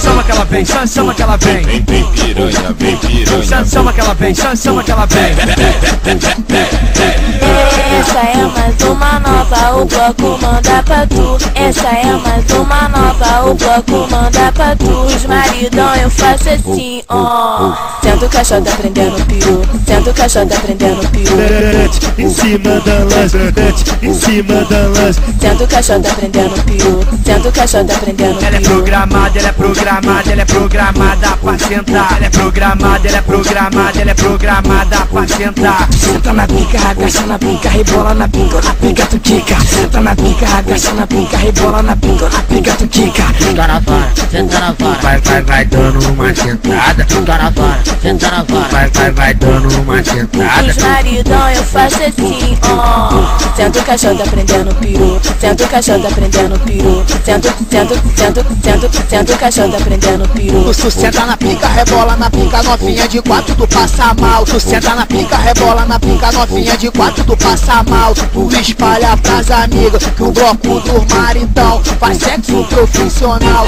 Chama que ela vem, chama que ela vem. Vem piranha, vem piranha. Chama que ela vem, chama que ela vem. Essa é mais uma nova, o bloco manda pra tu. Essa é mais uma nova, o bloco manda pra tu. Os maridão eu faço assim, ó. Senta o caixote aprendendo piru, senta o caixote aprendendo piru. Em cima da laje, em cima da laje. Senta o caixote aprendendo piru, senta o caixote aprendendo piru. Ela é programada, ela é programada, ela é programada pra sentar. Ela é programada, ela é programada, ela é programada pra sentar. Senta na pica, agacha na pica, rebola na pica, na pica tu quica. Senta na pica, agacha na pica, rebola na pica, na pica tu quica. Senta na vara, senta na vara. Vai dando uma sentada. Senta na vara, senta na vara. Vai dando uma sentada. Os maridão eu faço assim, ó. Senta o caixote aprendendo piru, senta o caixote aprendendo piru. Senta o caixote aprendendo piru. Tu senta na pica, rebola na pica, novinha de quatro, tu passa mal. Tu senta na pica, rebola na pica, novinha de quatro, tu passa mal. Tu espalha pras amigas que o bloco do maridão faz sexo profissional.